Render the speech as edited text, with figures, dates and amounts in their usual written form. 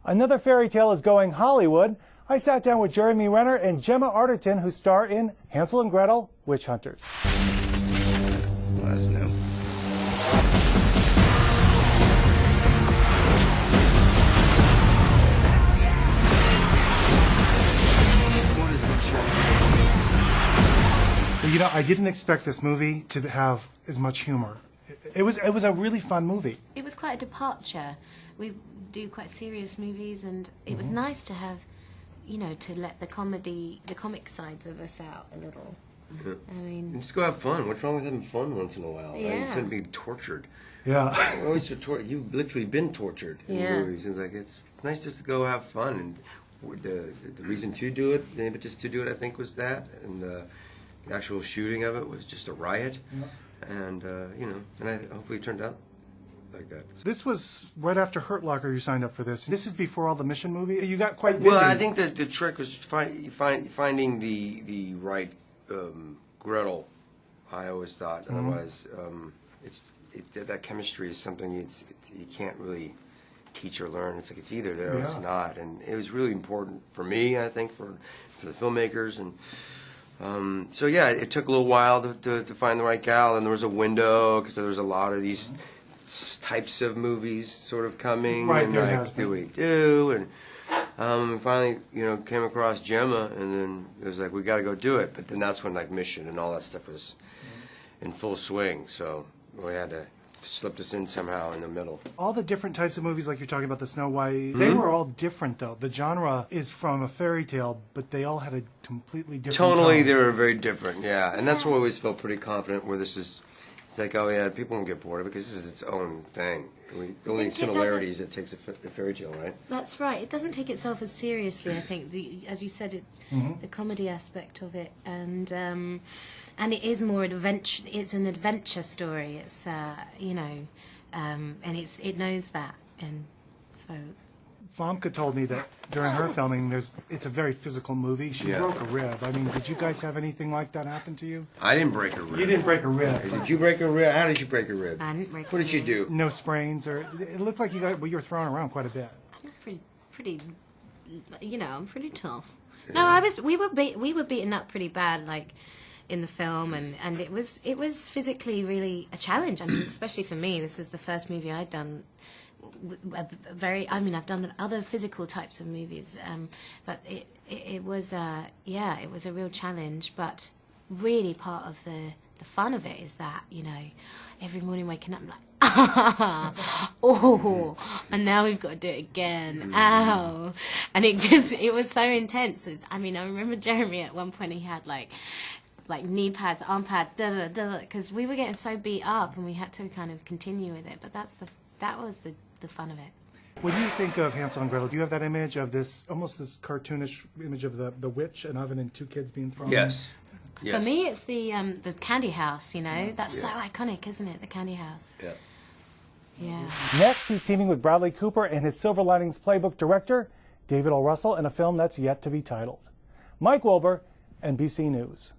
Another fairy tale is going Hollywood. I sat down with Jeremy Renner and Gemma Arterton, who star in Hansel and Gretel, Witch Hunters. Well, that's new. What is it, You know, I didn't expect this movie to have as much humor. It was a really fun movie. It was quite a departure. We do quite serious movies, and it was nice to have, you know, to let the comic sides of us out a little. Yeah. I mean, just go have fun. What's wrong with having fun once in a while? Yeah. Right? You shouldn't be tortured. Yeah. We're always so you've literally been tortured in movies. It's like it's nice just to go have fun, and the reason to do it, the impetus to do it, I think, was that, and the actual shooting of it was just a riot, and you know, and hopefully it turned out like that. This was right after Hurt Locker. You signed up for this. This is before all the Mission movie. You got quite busy. Well, I think that the trick was finding the right Gretel. I always thought. Otherwise, that chemistry is something you can't really teach or learn. It's like it's either there or it's not, and it was really important for me. I think for the filmmakers, and so yeah, it took a little while to find the right gal, and there was a window because there was a lot of these types of movies sort of coming, and like do we do, and finally, you know, came across Gemma, and then it was like we got to go do it. But then that's when like Mission and all that stuff was in full swing, so we had to slip this in somehow in the middle. All the different types of movies, like you're talking about the Snow White, they were all different though. The genre is from a fairy tale, but they all had a completely different Tonally, tone. they were very different, yeah. And that's why I always felt pretty confident where this is. It's like, oh yeah, people won't get bored of it because this is its own thing. The only similarity is it takes a fairy tale, right? that's right. It doesn't take itself as seriously. I think, as you said, it's the comedy aspect of it, and it is more adventure. It's an adventure story. It's you know, and it knows that, and so. Famke told me that during her filming, it's a very physical movie. She broke a rib. I mean, did you guys have anything like that happen to you? I didn't break a rib. You didn't break a rib. Did you break a rib? How did you break a rib? I didn't break a What did you do? No sprains, or it looked like you were thrown around quite a bit. I'm pretty, you know, I'm pretty tough. Yeah. No, we were beaten up pretty bad, like in the film, and it was physically really a challenge. I mean, especially for me, this is the first movie I'd done. I've done other physical types of movies, but it was it was a real challenge. But really, part of the fun of it is that, you know, every morning waking up, I'm like, oh, and now we've got to do it again, ow, and it was so intense. I mean, I remember Jeremy at one point, he had like knee pads, arm pads, because we were getting so beat up, and we had to kind of continue with it. But that was the fun of it. When you think of Hansel and Gretel, do you have that image of this cartoonish image of the witch, an oven, and two kids being thrown? Yes. For me, it's the candy house. You know, that's so iconic, isn't it? The candy house. Yeah. Yeah. Next, he's teaming with Bradley Cooper and his Silver Linings Playbook director, David O. Russell, in a film that's yet to be titled. Mike Wilbur, NBC News.